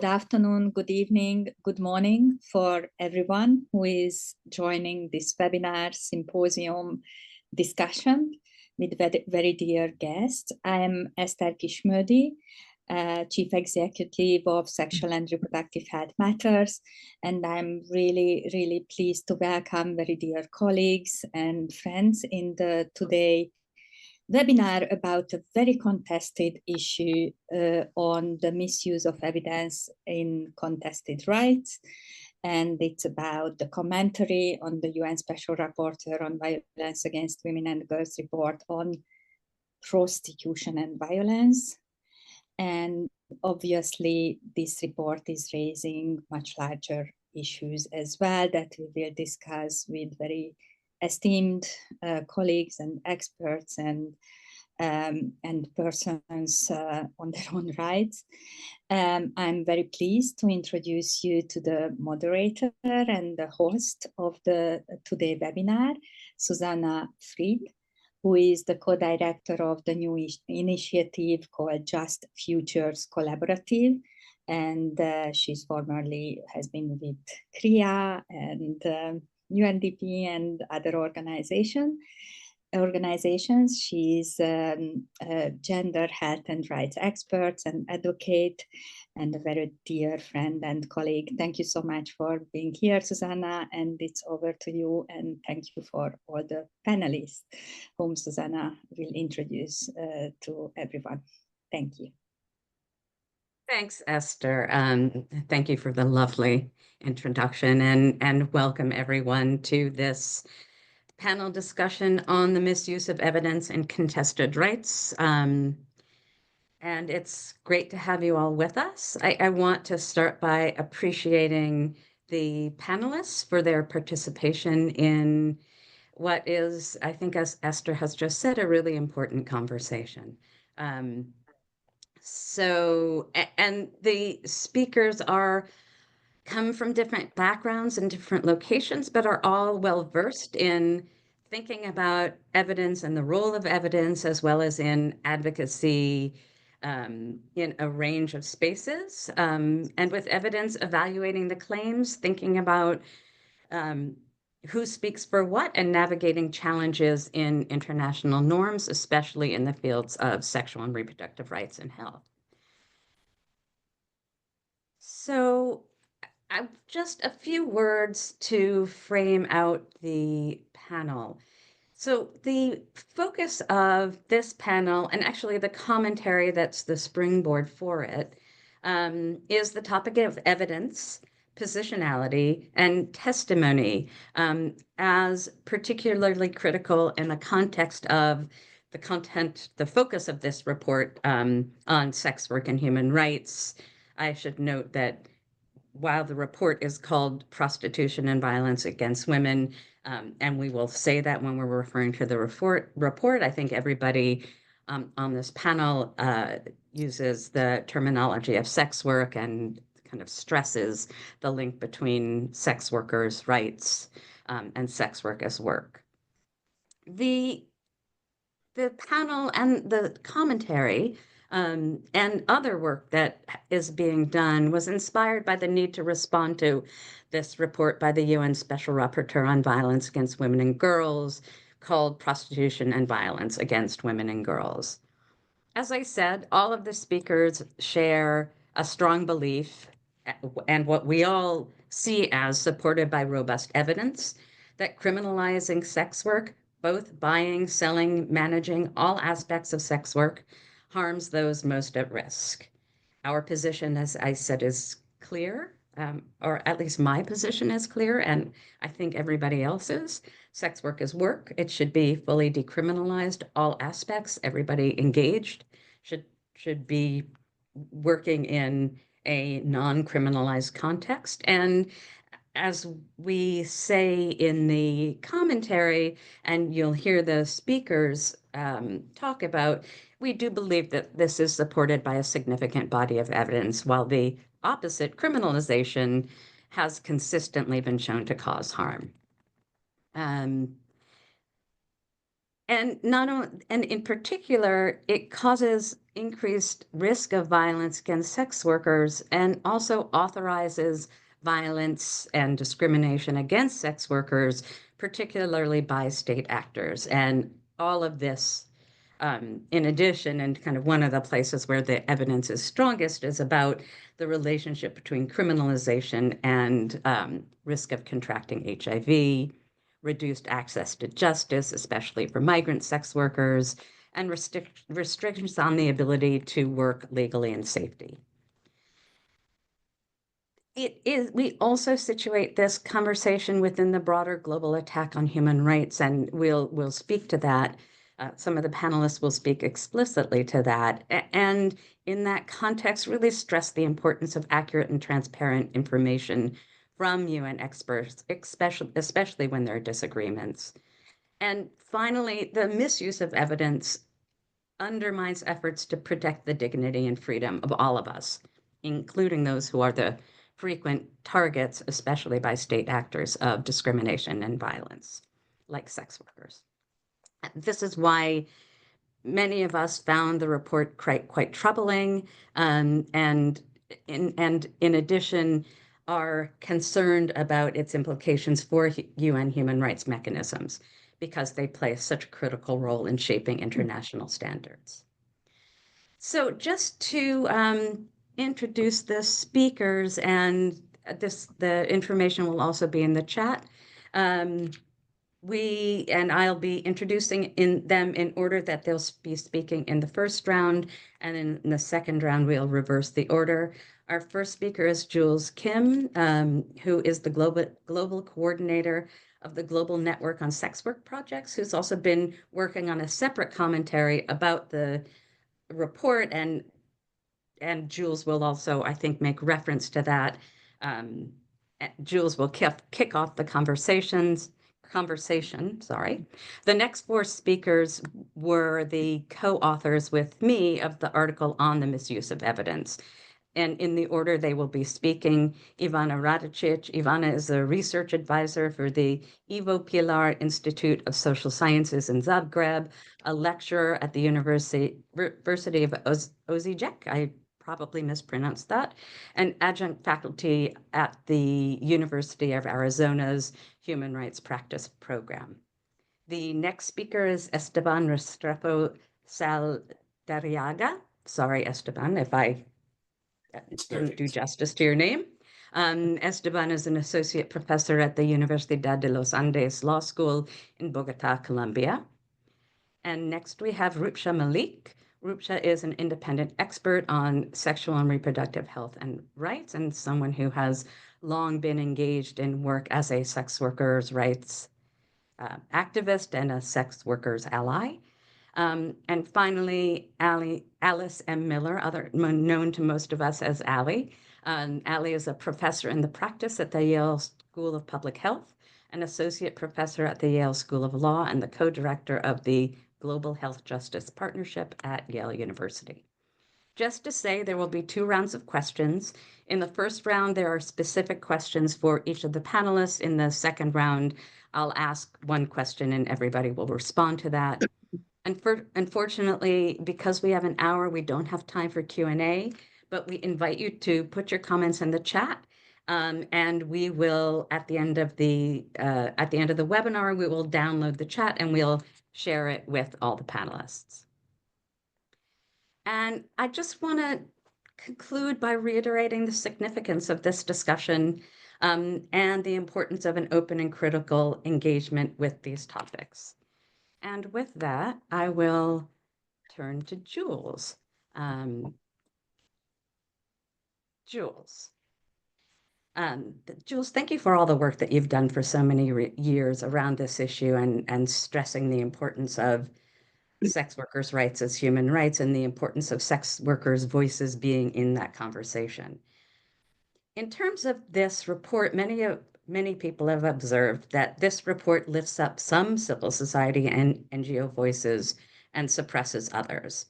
Good afternoon, good evening, good morning for everyone who is joining this webinar symposium discussion with very dear guests. I am Esther Kishmödi, Chief Executive of Sexual and Reproductive Health Matters, and I'm really pleased to welcome very dear colleagues and friends in the today webinar about a very contested issue on the misuse of evidence in contested rights. And it's about the commentary on the UN Special Rapporteur on Violence Against Women and Girls report on prostitution and violence. And obviously, this report is raising much larger issues as well that we will discuss with very esteemed colleagues and experts and persons on their own rights. I'm very pleased to introduce you to the moderator and the host of the today webinar, Susanna Fried, who is the co-director of the new initiative called Just Futures Collaborative. And she's formerly has been with CRIA and UNDP and other organizations. She's a gender health and rights expert and advocate and a very dear friend and colleague. Thank you so much for being here, Susanna, and it's over to you. And thank you for all the panelists whom Susanna will introduce to everyone. Thank you. Thanks, Esther. Thank you for the lovely introduction and welcome everyone to this panel discussion on the misuse of evidence in contested rights. And it's great to have you all with us. I want to start by appreciating the panelists for their participation in what is, I think, as Esther has just said, a really important conversation. And the speakers come from different backgrounds and different locations, but are all well-versed in thinking about evidence and the role of evidence, as well as in advocacy in a range of spaces. And with evidence, evaluating the claims, thinking about who speaks for what, and navigating challenges in international norms, especially in the fields of sexual and reproductive rights and health. So just a few words to frame out the panel. So the focus of this panel, and actually the commentary that's the springboard for it, is the topic of evidence, positionality, and testimony as particularly critical in the context of the content, the focus of this report on sex work and human rights. I should note that while the report is called Prostitution and Violence Against Women, and we will say that when we're referring to the report, I think everybody on this panel uses the terminology of sex work and kind of stresses the link between sex workers' rights and sex work as work. The panel and the commentary and other work that is being done was inspired by the need to respond to this report by the UN Special Rapporteur on Violence Against Women and Girls called Prostitution and Violence Against Women and Girls. As I said, all of the speakers share a strong belief and what we all see as supported by robust evidence that criminalizing sex work, both buying, selling, managing, all aspects of sex work, harms those most at risk. Our position, as I said, is clear, or at least my position is clear, and I think everybody else's. Sex work is work. It should be fully decriminalized. All aspects, everybody engaged should be working in a non-criminalized context. And as we say in the commentary, and you'll hear the speakers talk about, we do believe that this is supported by a significant body of evidence, while the opposite, criminalization, has consistently been shown to cause harm. And not only, and in particular, it causes increased risk of violence against sex workers and also authorizes violence and discrimination against sex workers, particularly by state actors. And all of this, in addition, and kind of one of the places where the evidence is strongest is about the relationship between criminalization and risk of contracting HIV, reduced access to justice, especially for migrant sex workers, and restrictions on the ability to work legally in safety. We also situate this conversation within the broader global attack on human rights, and we'll speak to that. Some of the panelists will speak explicitly to that. And in that context, really stress the importance of accurate and transparent information from UN experts, especially when there are disagreements. And finally, the misuse of evidence undermines efforts to protect the dignity and freedom of all of us, including those who are the frequent targets, especially by state actors, of discrimination and violence, like sex workers. This is why many of us found the report quite troubling, and in addition, are concerned about its implications for UN human rights mechanisms, because they play such a critical role in shaping international standards. So just to introduce the speakers, and the information will also be in the chat. I'll be introducing them in order that they'll be speaking in the first round, and in the second round, we'll reverse the order. Our first speaker is Jules Kim, who is the global coordinator of the Global Network on Sex Work Projects, who's also been working on a separate commentary about the report, and Jules will also, I think, make reference to that. Jules will kick off the conversation. The next four speakers were the co-authors with me of the article on the misuse of evidence. And in the order they will be speaking, Ivana Radicic. Ivana is a research advisor for the Ivo Pilar Institute of Social Sciences in Zagreb, a lecturer at the University of Osijek, I probably mispronounced that, and adjunct faculty at the University of Arizona's Human Rights Practice Program. The next speaker is Esteban Restrepo Saldarriaga. Sorry, Esteban, if I didn't do justice to your name. Esteban is an associate professor at the Universidad de los Andes Law School in Bogota, Colombia. And next we have Rupsha Malik. Rupsha is an independent expert on sexual and reproductive health and rights, and someone who has long been engaged in work as a sex workers' rights activist and a sex workers' ally. And finally, Alice M. Miller, known to most of us as Ali. Ali is a professor in the practice at the Yale School of Public Health, an associate professor at the Yale School of Law, and the co-director of the Global Health Justice Partnership at Yale University. Just to say, there will be 2 rounds of questions. In the first round, there are specific questions for each of the panelists. In the second round, I'll ask 1 question and everybody will respond to that. Unfortunately, because we have an hour, we don't have time for Q&A, but we invite you to put your comments in the chat. And we will, at the end of the webinar, we will download the chat and we'll share it with all the panelists. And I just want to conclude by reiterating the significance of this discussion, and the importance of an open and critical engagement with these topics. And with that, I will turn to Jules. Jules, thank you for all the work that you've done for so many years around this issue, and stressing the importance of sex workers' rights as human rights, and the importance of sex workers' voices being in that conversation. In terms of this report, many people have observed that this report lifts up some civil society and NGO voices and suppresses others.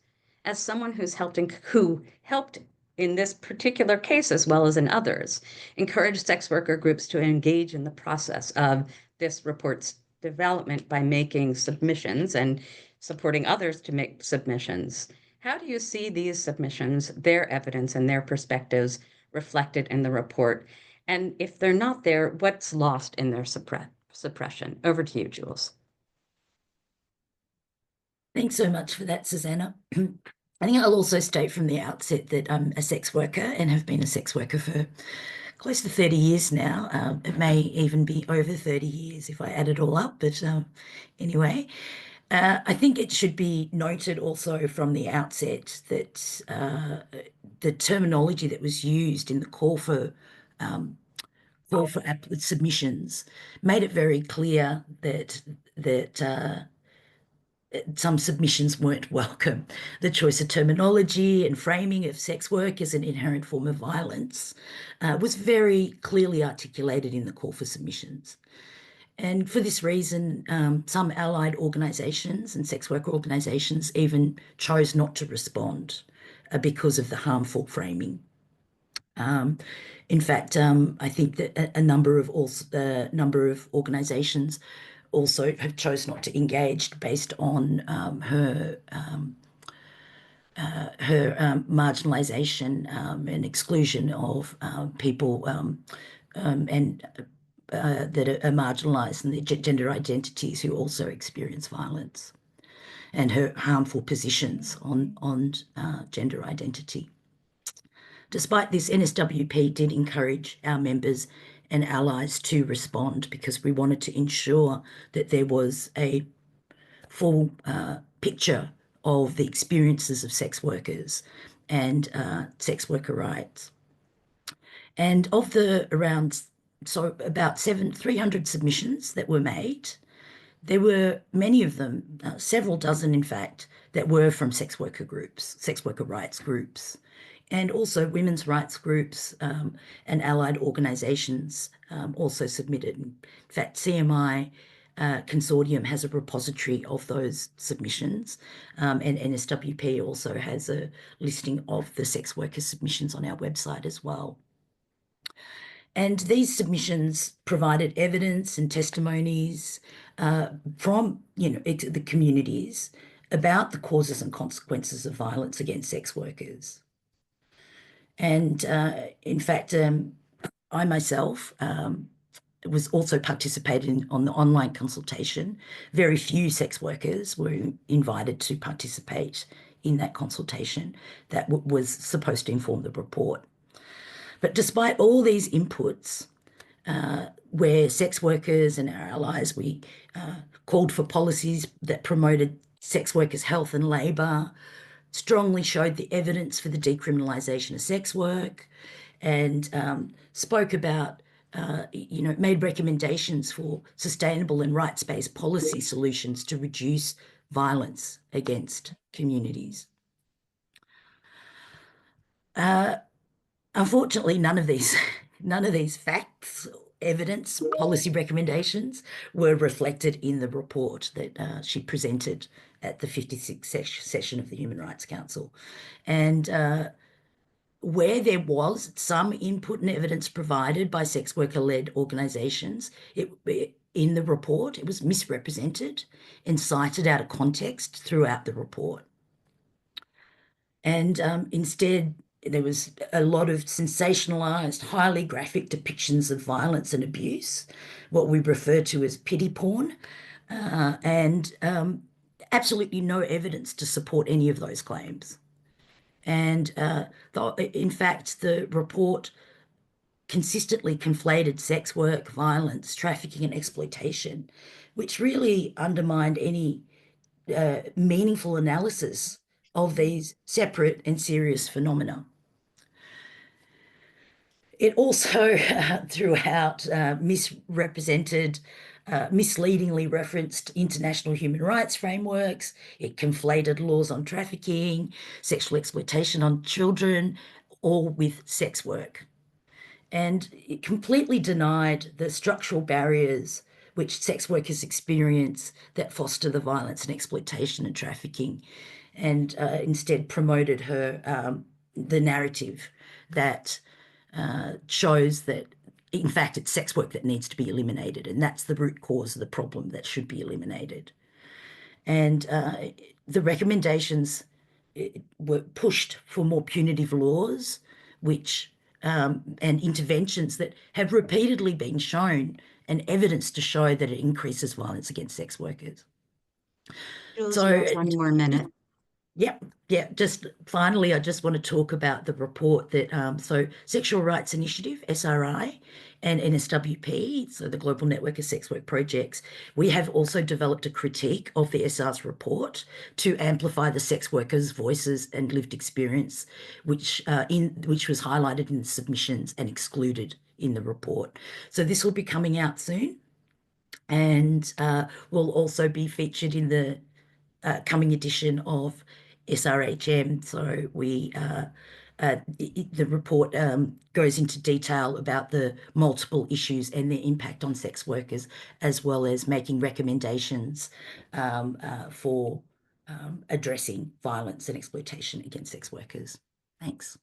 As someone who helped in this particular case, as well as in others, encourage sex worker groups to engage in the process of this report's development by making submissions and supporting others to make submissions. How do you see these submissions, their evidence and their perspectives reflected in the report? And if they're not there, what's lost in their suppression? Over to you, Jules. Thanks so much for that, Susanna. I think I'll also state from the outset that I'm a sex worker and have been a sex worker for close to 30 years now. It may even be over 30 years if I add it all up, but anyway. I think it should be noted also from the outset that the terminology that was used in the call for submissions made it very clear that some submissions weren't welcome. The choice of terminology and framing of sex work as an inherent form of violence was very clearly articulated in the call for submissions. And for this reason, some allied organisations and sex worker organisations even chose not to respond because of the harmful framing. In fact, I think that a number of organisations also have chose not to engage based on her marginalisation and exclusion of people that are marginalised and their gender identities who also experience violence, and her harmful positions on gender identity. Despite this, NSWP did encourage our members and allies to respond because we wanted to ensure that there was a full picture of the experiences of sex workers and sex worker rights. And of the about 300 submissions that were made, there were many of them, several dozen in fact, that were from sex worker groups, sex worker rights groups, and also women's rights groups and allied organisations also submitted. In fact, CMI Consortium has a repository of those submissions, and NSWP also has a listing of the sex worker submissions on our website as well. And these submissions provided evidence and testimonies from the communities about the causes and consequences of violence against sex workers. And in fact, I myself was also participating on the online consultation. Very few sex workers were invited to participate in that consultation that was supposed to inform the report. But despite all these inputs, where sex workers and our allies, we called for policies that promoted sex workers' health and labour, strongly showed the evidence for the decriminalisation of sex work, and spoke about, made recommendations for sustainable and rights-based policy solutions to reduce violence against communities. Unfortunately, none of these facts, evidence, policy recommendations were reflected in the report that she presented at the 56th session of the Human Rights Council. And where there was some input and evidence provided by sex worker-led organisations in the report, it was misrepresented and cited out of context throughout the report. And instead, there was a lot of sensationalised, highly graphic depictions of violence and abuse, what we refer to as pity porn, and absolutely no evidence to support any of those claims. And in fact, the report consistently conflated sex work, violence, trafficking and exploitation, which really undermined any meaningful analysis of these separate and serious phenomena. It also, throughout, misrepresented, misleadingly referenced international human rights frameworks. It conflated laws on trafficking, sexual exploitation on children, all with sex work. And it completely denied the structural barriers which sex workers experience that foster the violence and exploitation and trafficking, and instead promoted the narrative that shows that in fact, it's sex work that needs to be eliminated, and that's the root cause of the problem that should be eliminated. And the recommendations were pushed for more punitive laws, which and interventions that have repeatedly been shown and evidence to show that it increases violence against sex workers. Jules, So, you have 1 more minute. Yeah. Just finally, I just want to talk about the report that, so Sexual Rights Initiative, SRI, and NSWP, so the Global Network of Sex Work Projects, we have also developed a critique of the SR's report to amplify the sex workers' voices and lived experience, which was highlighted in the submissions and excluded in the report. So this will be coming out soon, and will also be featured in the coming edition of SRHM. So the report goes into detail about the multiple issues and their impact on sex workers, as well as making recommendations for addressing violence and exploitation against sex workers. Thanks.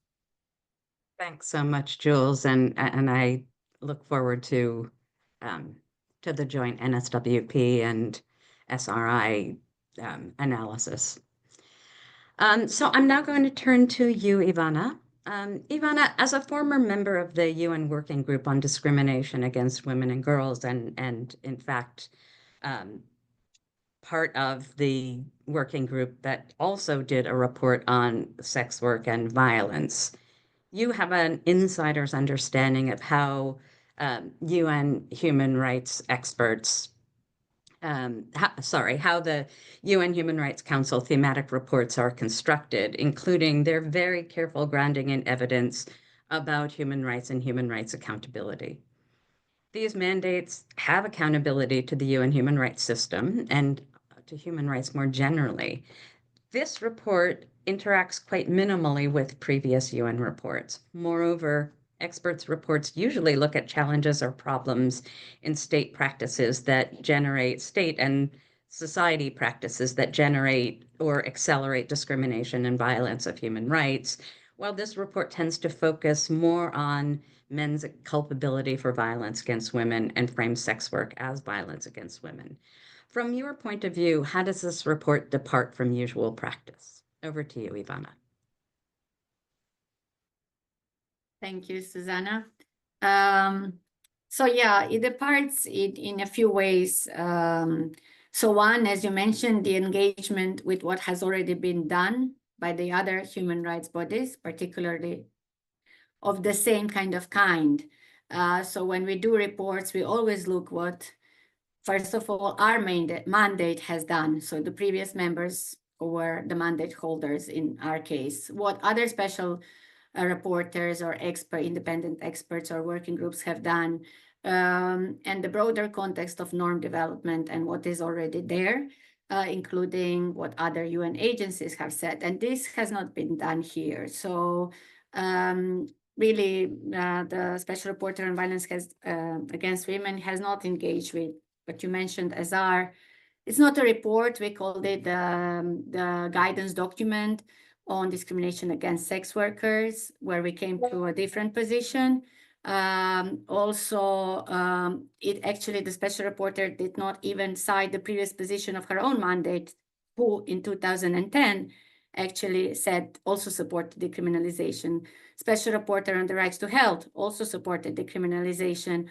Thanks so much, Jules, and I look forward to the joint NSWP and SRI analysis. So I'm now going to turn to you, Ivana. Ivana, as a former member of the UN Working Group on Discrimination Against Women and Girls, and in fact, part of the working group that also did a report on sex work and violence, you have an insider's understanding of how UN human rights experts how the UN Human Rights Council thematic reports are constructed, including their very careful grounding in evidence about human rights and human rights accountability. These mandates have accountability to the UN human rights system and to human rights more generally. This report interacts quite minimally with previous UN reports. Moreover, experts' reports usually look at challenges or problems in state practices that generate state and society practices that generate or accelerate discrimination and violence of human rights, while this report tends to focus more on men's culpability for violence against women and frames sex work as violence against women. From your point of view, how does this report depart from usual practice? Over to you, Ivana. Thank you, Susanna. So yeah, it departs in a few ways. So one, as you mentioned, the engagement with what has already been done by the other human rights bodies, particularly of the same kind. So when we do reports, we always look what, first of all, our mandate has done. So the previous members who were the mandate holders in our case, what other special reporters or independent experts or working groups have done, and the broader context of norm development and what is already there, including what other UN agencies have said. And this has not been done here. So really, the Special Rapporteur on Violence Against Women has not engaged with what you mentioned as our, it's not a report, we called it the guidance document on discrimination against sex workers, where we came to a different position. It actually, the Special Rapporteur did not even cite the previous position of her own mandate, who in 2010 actually said also supported decriminalization. Special Rapporteur on the Rights to Health also supported decriminalization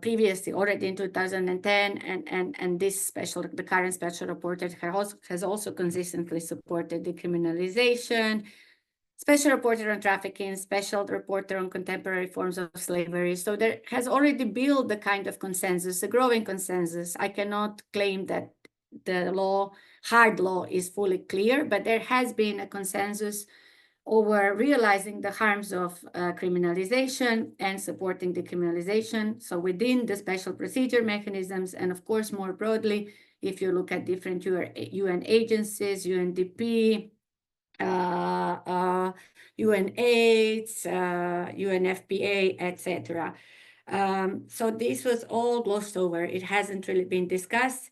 previously, already in 2010, and the current Special Rapporteur has also consistently supported decriminalization. Special Rapporteur on Trafficking, Special Rapporteur on Contemporary Forms of Slavery. So there has already built the kind of consensus, a growing consensus. I cannot claim that the hard law is fully clear, but there has been a consensus over realizing the harms of criminalization and supporting decriminalization. So within the special procedure mechanisms, and of course, more broadly, if you look at different UN agencies, UNDP, UNAIDS, UNFPA, etc. So this was all glossed over. It hasn't really been discussed.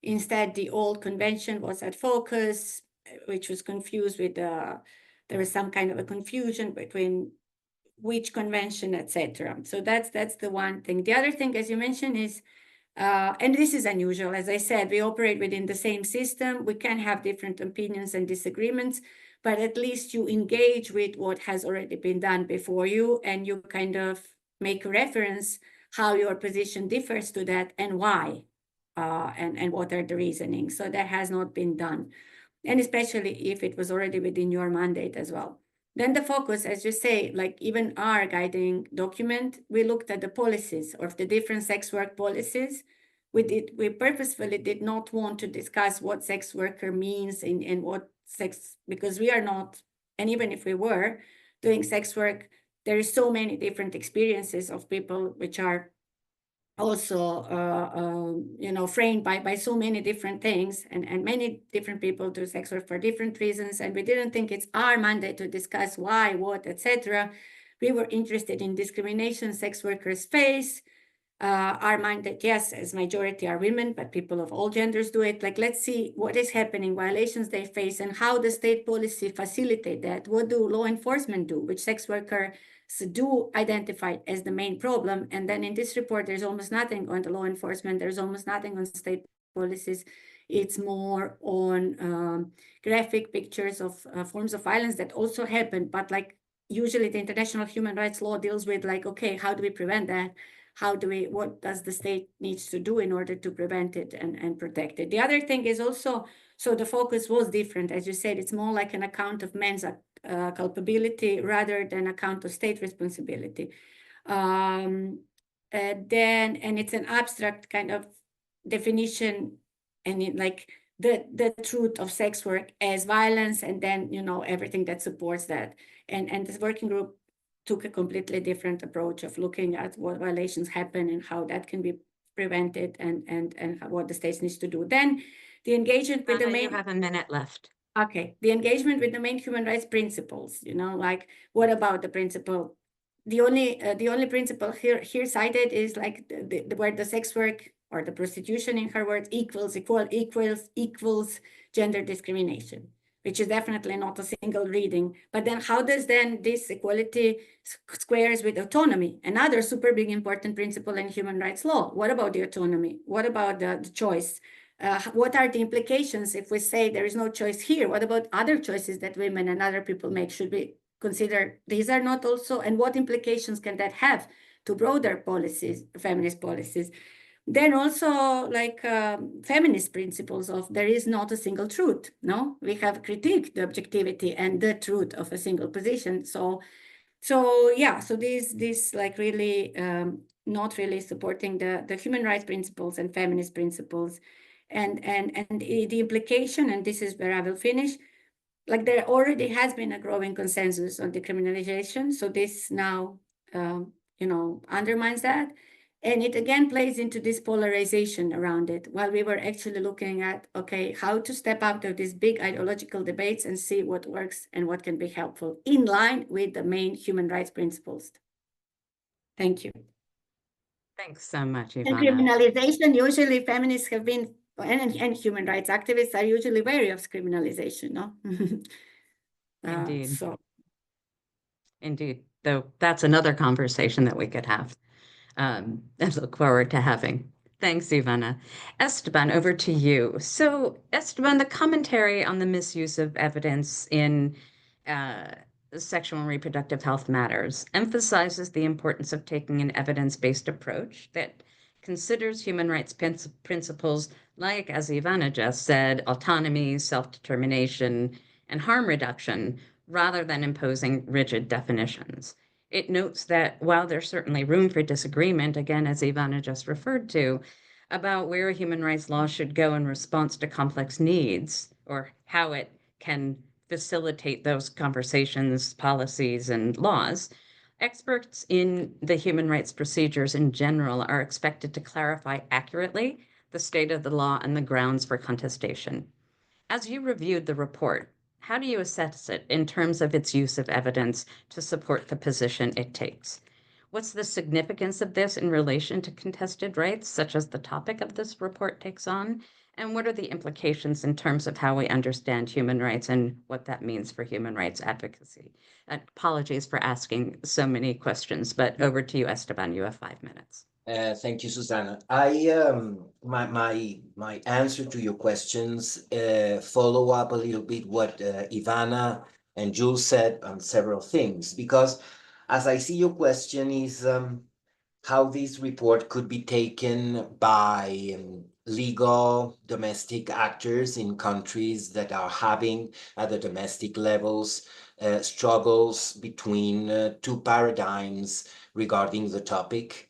Instead, the old convention was at focus, which was confused with there was some kind of a confusion between which convention, etc. So that's the one thing. The other thing, as you mentioned, is and this is unusual. As I said, we operate within the same system. We can have different opinions and disagreements, but at least you engage with what has already been done before you, and you kind of make a reference how your position differs to that and why, and what are the reasoning. So that has not been done. And especially if it was already within your mandate as well. Then the focus, as you say, like even our guiding document, we looked at the policies of the different sex work policies. We purposefully did not want to discuss what sex worker means and what sex, because we are not, and even if we were doing sex work, there is so many different experiences of people which are also, framed by so many different things, and many different people do sex work for different reasons. And we didn't think it's our mandate to discuss why, what, etc. We were interested in discrimination sex workers face. Our mandate, yes, as majority are women, but people of all genders do it. Like, let's see what is happening, violations they face, and how the state policy facilitate that. What do law enforcement do? Which sex worker do identify as the main problem? And then in this report, there's almost nothing on the law enforcement. There's almost nothing on state policies. It's more on graphic pictures of forms of violence that also happen. But like usually the international human rights law deals with like, okay, how do we prevent that? What does the state needs to do in order to prevent it and protect it? The other thing is also, so the focus was different. As you said, it's more like an account of men's culpability rather than account of state responsibility. And it's an abstract kind of definition, and it like the truth of sex work as violence, and then, everything that supports that. And this working group took a completely different approach of looking at what violations happen and how that can be prevented, and what the states needs to do. Then the engagement with the main— You have a minute left. Okay, the engagement with the main human rights principles, like what about the principle? The only principle here cited is like where the sex work or the prostitution, in her words, equals gender discrimination, which is definitely not a single reading. But then how does then this equality squares with autonomy, another super big important principle in human rights law? What about the autonomy? What about the choice? What are the implications if we say there is no choice here? What about other choices that women and other people make? Should we consider these are not also, and what implications can that have to broader policies, feminist policies? Then also like feminist principles of there is not a single truth. No, we have critiqued the objectivity and the truth of a single position. So yeah, so this like really not really supporting the human rights principles and feminist principles. And the implication, and this is where I will finish, like there already has been a growing consensus on decriminalization. So this now, undermines that. And it again plays into this polarization around it, while we were actually looking at, okay, how to step out of these big ideological debates and see what works and what can be helpful in line with the main human rights principles. Thank you. Thanks so much, Ivana. And criminalization, usually feminists have been, and human rights activists are usually wary of criminalization, no? Indeed. Indeed, though that's another conversation that we could have. And look forward to having. Thanks, Ivana. Esteban, over to you. So, Esteban, the commentary on the misuse of evidence in sexual and reproductive health matters emphasizes the importance of taking an evidence-based approach that considers human rights principles like, as Ivana just said, autonomy, self-determination, and harm reduction, rather than imposing rigid definitions. It notes that while there's certainly room for disagreement, again, as Ivana just referred to, about where human rights law should go in response to complex needs, or how it can facilitate those conversations, policies, and laws, experts in the human rights procedures in general are expected to clarify accurately the state of the law and the grounds for contestation. As you reviewed the report, how do you assess it in terms of its use of evidence to support the position it takes? What's the significance of this in relation to contested rights, such as the topic of this report takes on? And what are the implications in terms of how we understand human rights and what that means for human rights advocacy? And apologies for asking so many questions, but over to you, Esteban. You have 5 minutes. Thank you, Susanna. My answer to your questions follow up a little bit what Ivana and Jules said on several things, because as I see your question is how this report could be taken by legal domestic actors in countries that are having at the domestic levels struggles between two paradigms regarding the topic,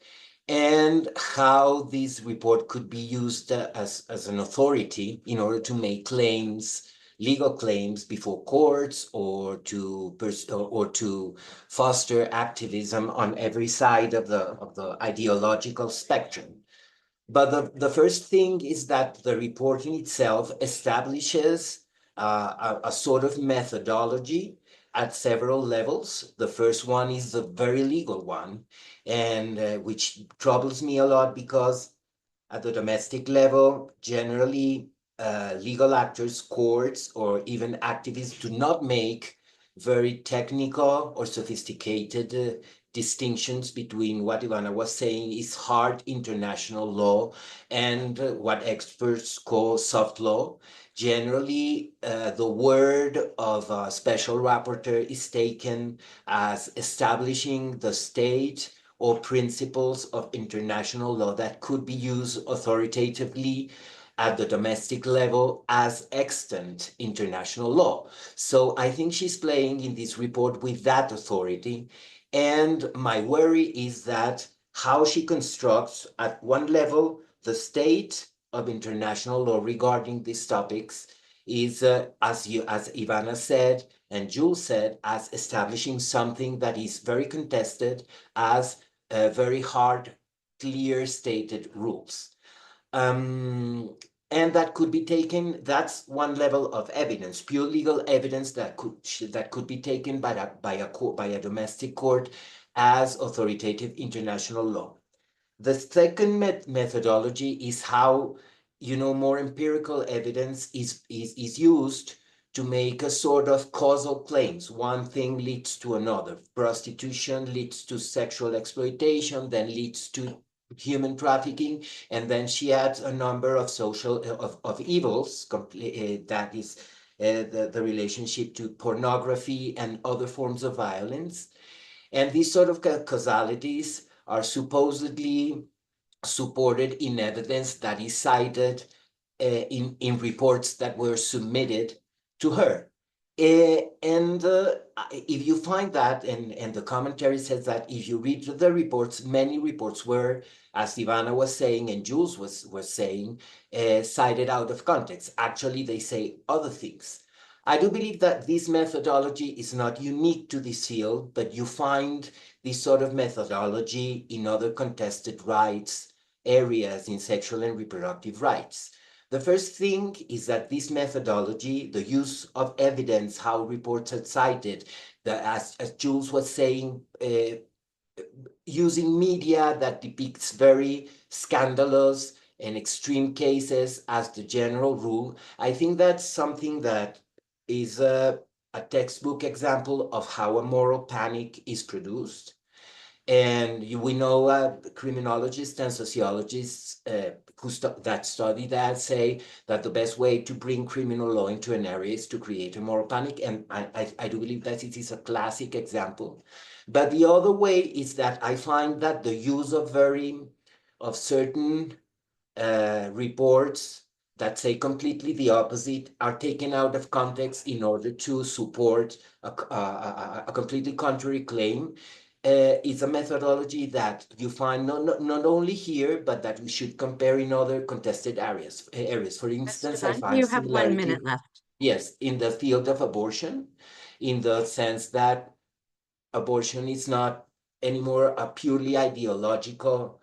and how this report could be used as an authority in order to make claims, legal claims before courts, or to foster activism on every side of the ideological spectrum. But the first thing is that the report in itself establishes a sort of methodology at several levels. The first one is the very legal one, and which troubles me a lot, because at the domestic level, generally, legal actors, courts, or even activists do not make very technical or sophisticated distinctions between what Ivana was saying is hard international law and what experts call soft law. Generally, the word of a special rapporteur is taken as establishing the state or principles of international law that could be used authoritatively at the domestic level as extant international law. So I think she's playing in this report with that authority. And my worry is that how she constructs at one level the state of international law regarding these topics is, as Ivana said and Jules said, as establishing something that is very contested as very hard, clear stated rules. And that could be taken, that's one level of evidence, pure legal evidence that could be taken by a domestic court as authoritative international law. The second methodology is how, more empirical evidence is used to make a sort of causal claims. One thing leads to another. Prostitution leads to sexual exploitation, then leads to human trafficking, and then she adds a number of social of evils. That is the relationship to pornography and other forms of violence. And these sort of causalities are supposedly supported in evidence that is cited in reports that were submitted to her. And if you find that, and the commentary says that if you read the reports, many reports were, as Ivana was saying and Jules was saying, cited out of context. Actually, they say other things. I do believe that this methodology is not unique to this field, but you find this sort of methodology in other contested rights areas in sexual and reproductive rights. The first thing is that this methodology, the use of evidence, how reports are cited, as Jules was saying, using media that depicts very scandalous and extreme cases as the general rule, I think that's something that is a textbook example of how a moral panic is produced. And we know criminologists and sociologists that study that say that the best way to bring criminal law into an area is to create a moral panic. And I do believe that it is a classic example. But the other way is that I find that the use of certain reports that say completely the opposite are taken out of context in order to support a completely contrary claim. It's a methodology that you find not only here, but that we should compare in other contested areas. For instance, I find you have 1 minute left. Yes, in the field of abortion, in the sense that abortion is not anymore a purely ideological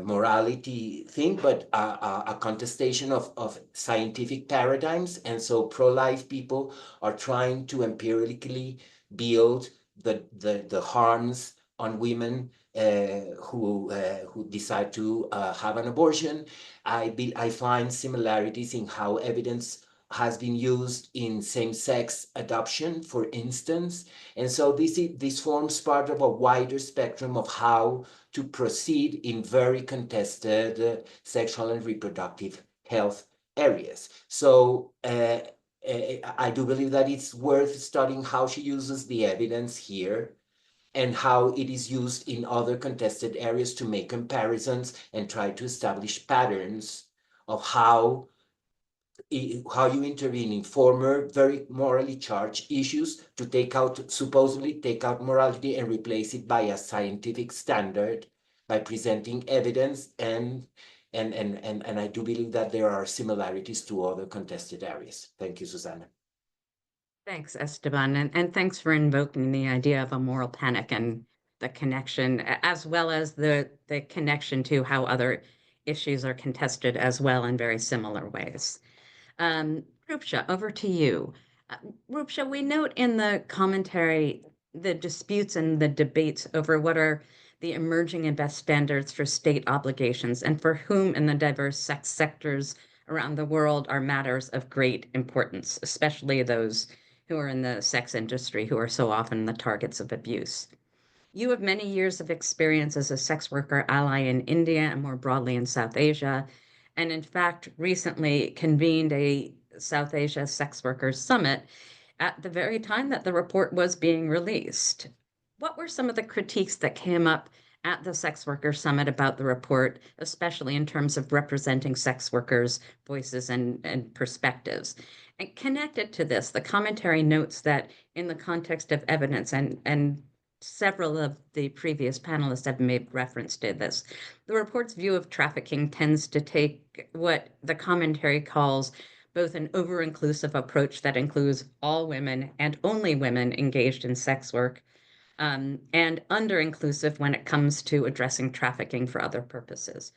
morality thing, but a contestation of scientific paradigms. And so pro-life people are trying to empirically build the harms on women who decide to have an abortion. I find similarities in how evidence has been used in same-sex adoption, for instance. And so this forms part of a wider spectrum of how to proceed in very contested sexual and reproductive health areas. So I do believe that it's worth studying how she uses the evidence here and how it is used in other contested areas to make comparisons and try to establish patterns of how you intervene in former very morally charged issues to supposedly take out morality and replace it by a scientific standard by presenting evidence and I do believe that there are similarities to other contested areas. Thank you, Susanna. Thanks, Esteban, and thanks for invoking the idea of a moral panic and the connection, as well as the connection to how other issues are contested as well in very similar ways. Rupsha, over to you. Rupsha, we note in the commentary the disputes and the debates over what are the emerging and best standards for state obligations and for whom in the diverse sex sectors around the world are matters of great importance, especially those who are in the sex industry who are so often the targets of abuse. You have many years of experience as a sex worker ally in India and more broadly in South Asia, and in fact, recently convened a South Asia Sex Workers Summit at the very time that the report was being released. What were some of the critiques that came up at the Sex Workers Summit about the report, especially in terms of representing sex workers' voices and perspectives? And connected to this, the commentary notes that in the context of evidence, and several of the previous panelists have made reference to this, the report's view of trafficking tends to take what the commentary calls both an over-inclusive approach that includes all women and only women engaged in sex work, and under-inclusive when it comes to addressing trafficking for other purposes.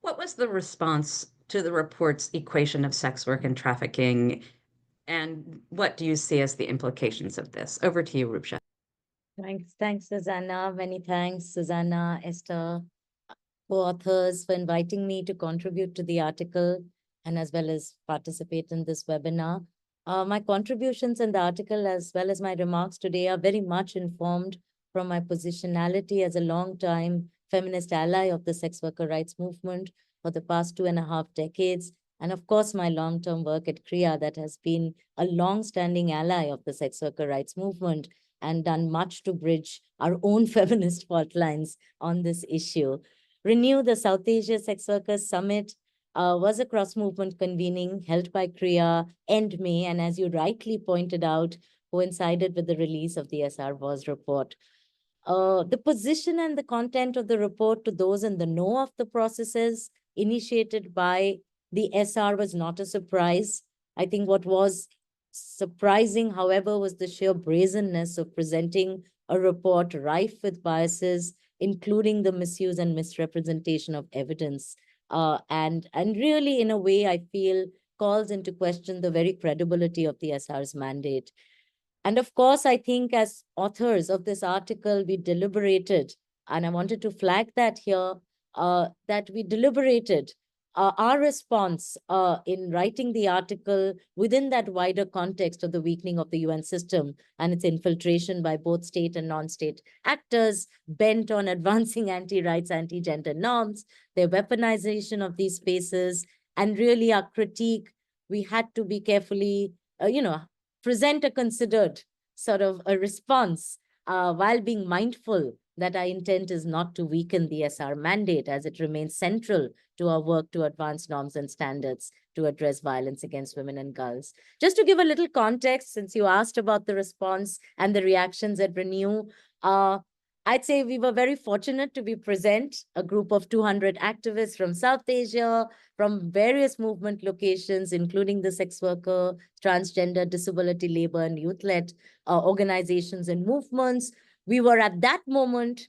What was the response to the report's equation of sex work and trafficking, and what do you see as the implications of this? Over to you, Rupsha. Thanks, Susanna. Many thanks, Susanna, Esther, co-authors, for inviting me to contribute to the article and as well as participate in this webinar. My contributions in the article as well as my remarks today are very much informed from my positionality as a long-time feminist ally of the sex worker rights movement for the past 2.5 decades. And of course, my long-term work at CREA that has been a long-standing ally of the sex worker rights movement and done much to bridge our own feminist fault lines on this issue. Renew, the South Asia Sex Workers Summit, was a cross-movement convening held by CREA end May, and as you rightly pointed out, coincided with the release of the SR report. The position and the content of the report to those in the know of the processes initiated by the SR was not a surprise. I think what was surprising, however, was the sheer brazenness of presenting a report rife with biases, including the misuse and misrepresentation of evidence. And really, in a way, I feel calls into question the very credibility of the SR's mandate. And of course, I think as authors of this article, we deliberated, and I wanted to flag that here, that we deliberated our response in writing the article within that wider context of the weakening of the UN system and its infiltration by both state and non-state actors bent on advancing anti-rights, anti-gender norms, their weaponization of these spaces, and really our critique, we had to be carefully, present a considered sort of a response while being mindful that our intent is not to weaken the SR mandate as it remains central to our work to advance norms and standards to address violence against women and girls. Just to give a little context, since you asked about the response and the reactions at Renew, I'd say we were very fortunate to be present, a group of 200 activists from South Asia, from various movement locations, including the sex worker, transgender, disability, labor, and youth-led organizations and movements. We were at that moment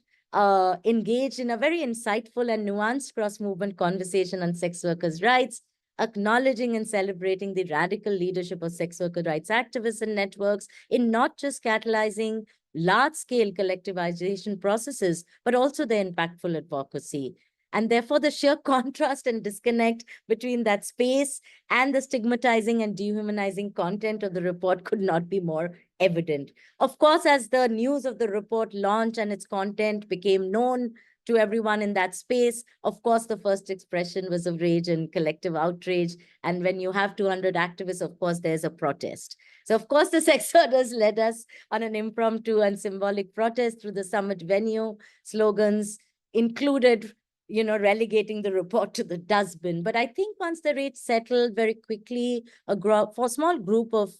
engaged in a very insightful and nuanced cross-movement conversation on sex workers' rights, acknowledging and celebrating the radical leadership of sex worker rights activists and networks in not just catalyzing large-scale collectivization processes, but also the impactful advocacy. And therefore, the sheer contrast and disconnect between that space and the stigmatizing and dehumanizing content of the report could not be more evident. Of course, as the news of the report launched and its content became known to everyone in that space, of course, the first expression was of rage and collective outrage. And when you have 200 activists, of course, there's a protest. So, of course, the sex workers led us on an impromptu and symbolic protest through the summit venue. Slogans included, relegating the report to the dustbin. But I think once the rage settled very quickly, a small group of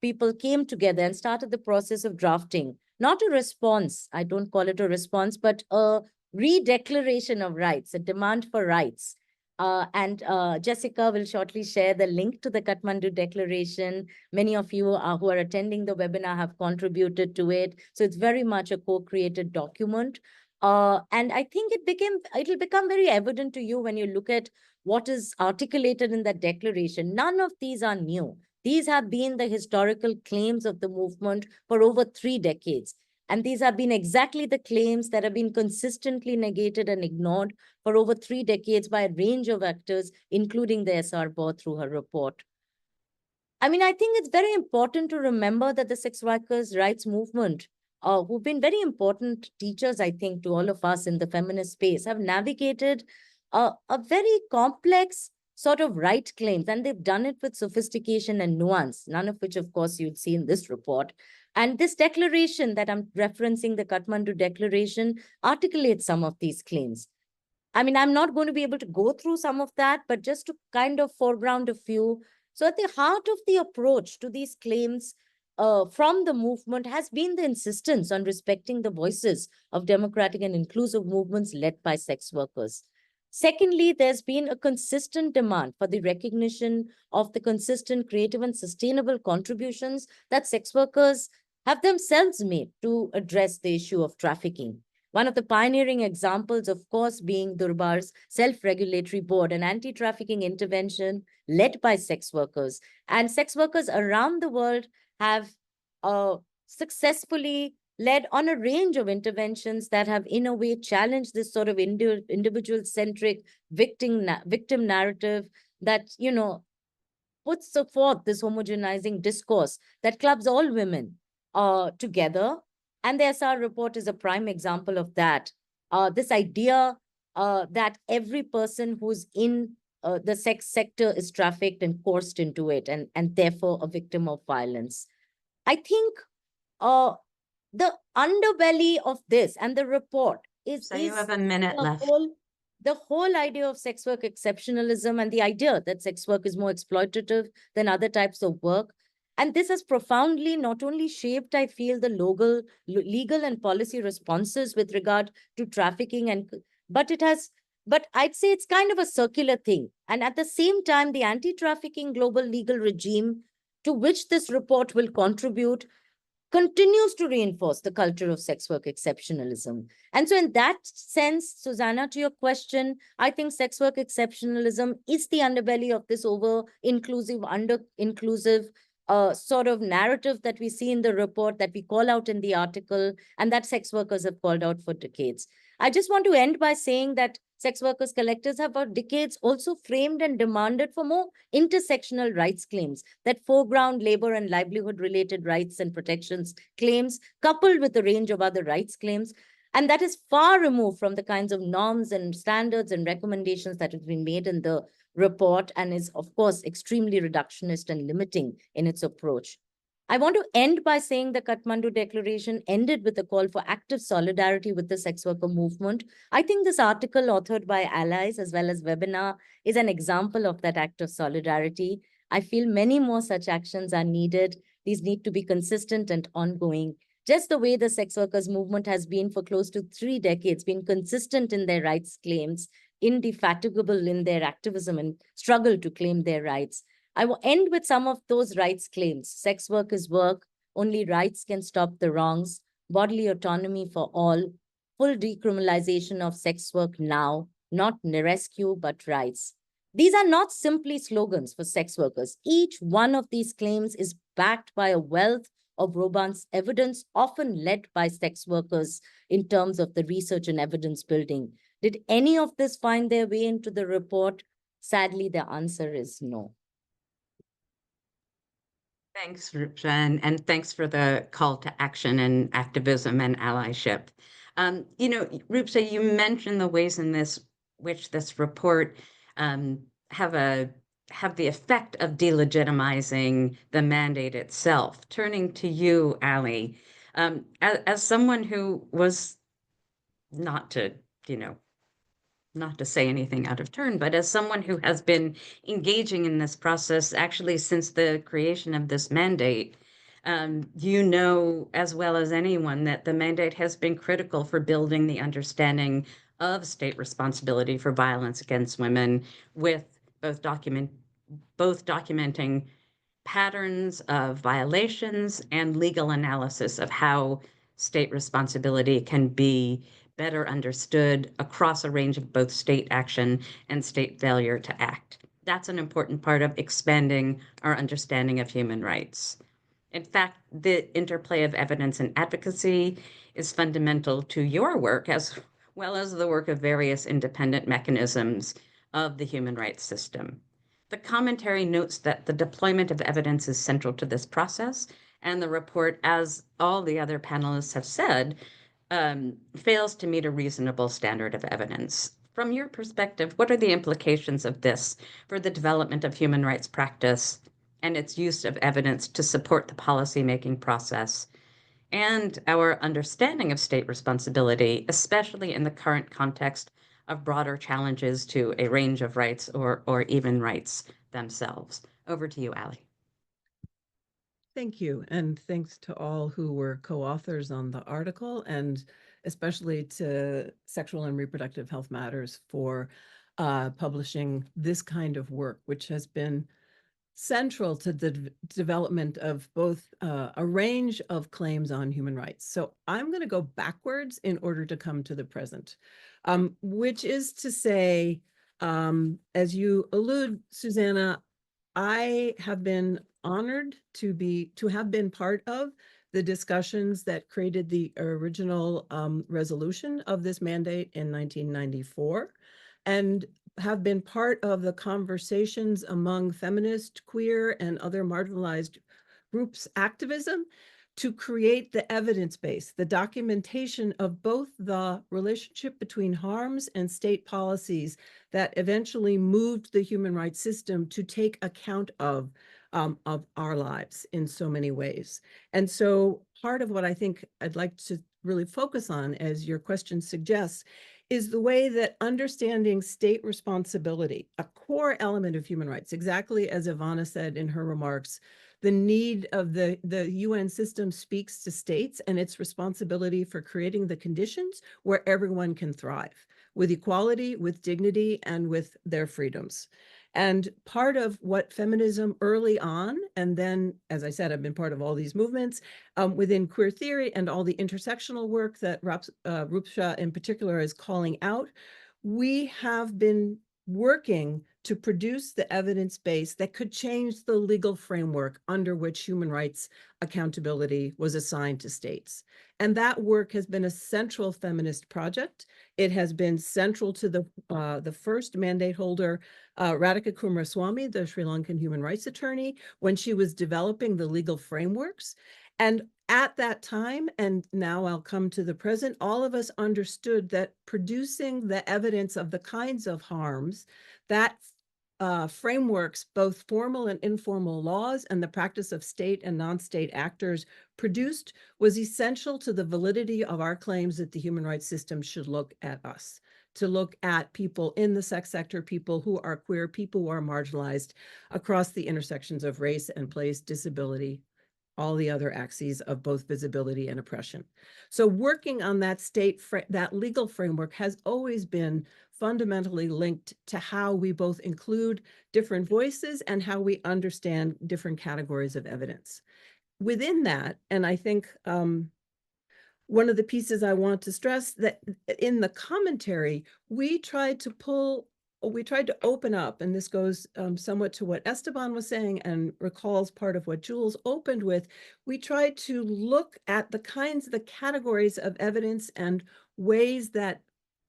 people came together and started the process of drafting, not a response, I don't call it a response, but a re-declaration of rights, a demand for rights. And Jessica will shortly share the link to the Kathmandu Declaration. Many of you who are attending the webinar have contributed to it. So it's very much a co-created document. And I think it'll become very evident to you when you look at what is articulated in that declaration. None of these are new. These have been the historical claims of the movement for over 3 decades. And these have been exactly the claims that have been consistently negated and ignored for over 3 decades by a range of actors, including the SR board through her report. I mean, I think it's very important to remember that the sex workers' rights movement, who've been very important teachers, I think, to all of us in the feminist space, have navigated a very complex sort of right claims, and they've done it with sophistication and nuance, none of which, of course, you'd see in this report. And this declaration that I'm referencing, the Kathmandu Declaration, articulates some of these claims. I mean, I'm not going to be able to go through some of that, but just to kind of foreground a few. So at the heart of the approach to these claims from the movement has been the insistence on respecting the voices of democratic and inclusive movements led by sex workers. Secondly, there's been a consistent demand for the recognition of the consistent, creative, and sustainable contributions that sex workers have themselves made to address the issue of trafficking. One of the pioneering examples, of course, being Durbar's self-regulatory board, an anti-trafficking intervention led by sex workers. And sex workers around the world have successfully led on a range of interventions that have, in a way, challenged this sort of individual-centric victim narrative that, puts forth this homogenizing discourse that clubs all women together. And the SR report is a prime example of that. This idea that every person who's in the sex sector is trafficked and coerced into it, and therefore a victim of violence. I think the underbelly of this and the report is... So you have a minute left. The whole idea of sex work exceptionalism and the idea that sex work is more exploitative than other types of work. And this has profoundly not only shaped, I feel, the legal and policy responses with regard to trafficking, but I'd say it's kind of a circular thing. And at the same time, the anti-trafficking global legal regime to which this report will contribute continues to reinforce the culture of sex work exceptionalism. And so in that sense, Susanna, to your question, I think sex work exceptionalism is the underbelly of this over-inclusive, under-inclusive sort of narrative that we see in the report, that we call out in the article, and that sex workers have called out for decades. I just want to end by saying that sex workers collectives have for decades also framed and demanded for more intersectional rights claims that foreground labor and livelihood-related rights and protections claims, coupled with a range of other rights claims. And that is far removed from the kinds of norms and standards and recommendations that have been made in the report, and is, of course, extremely reductionist and limiting in its approach. I want to end by saying the Kathmandu Declaration ended with a call for active solidarity with the sex worker movement. I think this article, authored by allies as well as webinar, is an example of that act of solidarity. I feel many more such actions are needed. These need to be consistent and ongoing. Just the way the sex workers movement has been for close to 3 decades, been consistent in their rights claims, indefatigable in their activism and struggle to claim their rights. I will end with some of those rights claims. Sex work is work. Only rights can stop the wrongs. Bodily autonomy for all. Full decriminalization of sex work now. Not rescue, but rights. These are not simply slogans for sex workers. Each one of these claims is backed by a wealth of robust evidence, often led by sex workers in terms of the research and evidence building. Did any of this find their way into the report? Sadly, the answer is no. Thanks, Rupsha, and thanks for the call to action and activism and allyship. You know, Rupsha, you mentioned the ways in which this report have the effect of delegitimizing the mandate itself. Turning to you, Ali, as someone who was not to say anything out of turn, but as someone who has been engaging in this process actually since the creation of this mandate, you know as well as anyone that the mandate has been critical for building the understanding of state responsibility for violence against women, with both documenting patterns of violations and legal analysis of how state responsibility can be better understood across a range of both state action and state failure to act. That's an important part of expanding our understanding of human rights. In fact, the interplay of evidence and advocacy is fundamental to your work, as well as the work of various independent mechanisms of the human rights system. The commentary notes that the deployment of evidence is central to this process, and the report, as all the other panelists have said, fails to meet a reasonable standard of evidence. From your perspective, what are the implications of this for the development of human rights practice and its use of evidence to support the policymaking process and our understanding of state responsibility, especially in the current context of broader challenges to a range of rights or even rights themselves? Over to you, Ali. Thank you, and thanks to all who were co-authors on the article, and especially to Sexual and Reproductive Health Matters for publishing this kind of work, which has been central to the development of both a range of claims on human rights. So I'm going to go backwards in order to come to the present, which is to say, as you allude, Susanna, I have been honored to have been part of the discussions that created the original resolution of this mandate in 1994, and have been part of the conversations among feminist, queer, and other marginalized groups' activism to create the evidence base, the documentation of both the relationship between harms and state policies that eventually moved the human rights system to take account of our lives in so many ways. And so part of what I think I'd like to really focus on, as your question suggests, is the way that understanding state responsibility, a core element of human rights, exactly as Ivana said in her remarks, the need of the UN system speaks to states and its responsibility for creating the conditions where everyone can thrive with equality, with dignity, and with their freedoms. And part of what feminism early on, and then, as I said, I've been part of all these movements within queer theory and all the intersectional work that Rupsha in particular is calling out, we have been working to produce the evidence base that could change the legal framework under which human rights accountability was assigned to states. And that work has been a central feminist project. It has been central to the first mandate holder, Radhika Kumaraswamy, the Sri Lankan human rights attorney, when she was developing the legal frameworks. And at that time, and now I'll come to the present, all of us understood that producing the evidence of the kinds of harms that frameworks, both formal and informal laws, and the practice of state and non-state actors produced was essential to the validity of our claims that the human rights system should look at us, to look at people in the sex sector, people who are queer, people who are marginalized across the intersections of race and place, disability, all the other axes of both visibility and oppression. So working on that that legal framework has always been fundamentally linked to how we both include different voices and how we understand different categories of evidence. Within that, and I think one of the pieces I want to stress that in the commentary, we tried to pull open up, and this goes somewhat to what Esteban was saying and recalls part of what Jules opened with. We tried to look at the categories of evidence and ways that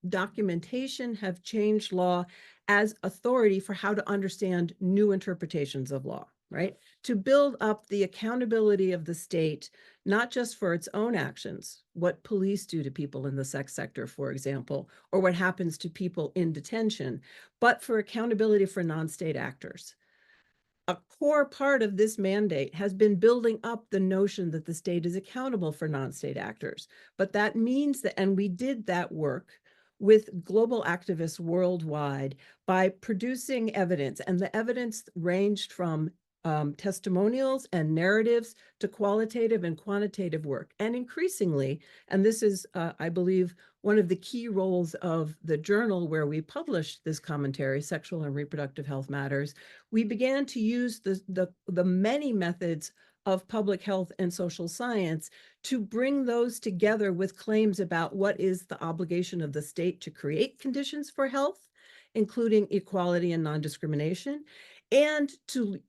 documentation have changed law as authority for how to understand new interpretations of law, right? To build up the accountability of the state, not just for its own actions, what police do to people in the sex sector, for example, or what happens to people in detention, but for accountability for non-state actors. A core part of this mandate has been building up the notion that the state is accountable for non-state actors. But that means that, and we did that work with global activists worldwide by producing evidence, and the evidence ranged from testimonials and narratives to qualitative and quantitative work. And increasingly, and this is, I believe, one of the key roles of the journal where we published this commentary, Sexual and Reproductive Health Matters, we began to use the many methods of public health and social science to bring those together with claims about what is the obligation of the state to create conditions for health, including equality and non-discrimination, and to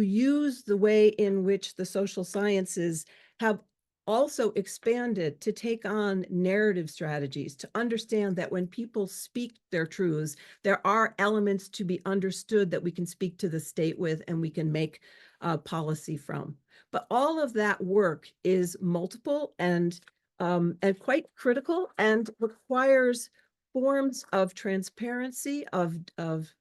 use the way in which the social sciences have also expanded to take on narrative strategies, to understand that when people speak their truths, there are elements to be understood that we can speak to the state with and we can make policy from. But all of that work is multiple and quite critical, and requires forms of transparency of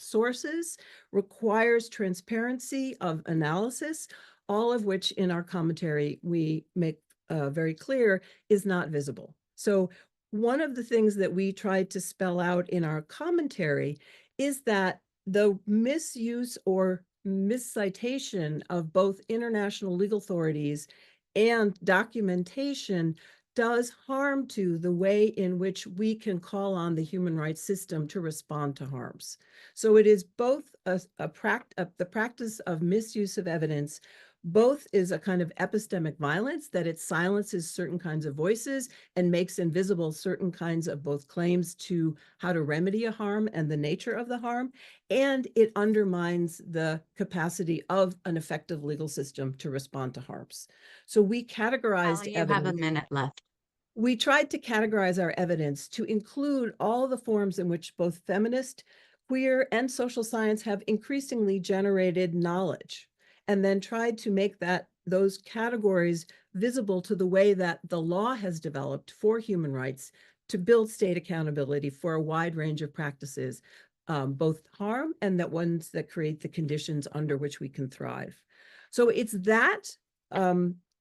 sources, requires transparency of analysis, all of which in our commentary we make very clear is not visible. So one of the things that we tried to spell out in our commentary is that the misuse or miscitation of both international legal authorities and documentation does harm to the way in which we can call on the human rights system to respond to harms. So it is both the practice of misuse of evidence, both is a kind of epistemic violence, that it silences certain kinds of voices and makes invisible certain kinds of both claims to how to remedy a harm and the nature of the harm, and it undermines the capacity of an effective legal system to respond to harms. So we categorized Allie, you evidence. have a minute left. We tried to categorize our evidence to include all the forms in which both feminist, queer, and social science have increasingly generated knowledge, and then tried to make those categories visible to the way that the law has developed for human rights to build state accountability for a wide range of practices, both harm and that ones that create the conditions under which we can thrive. So it's that,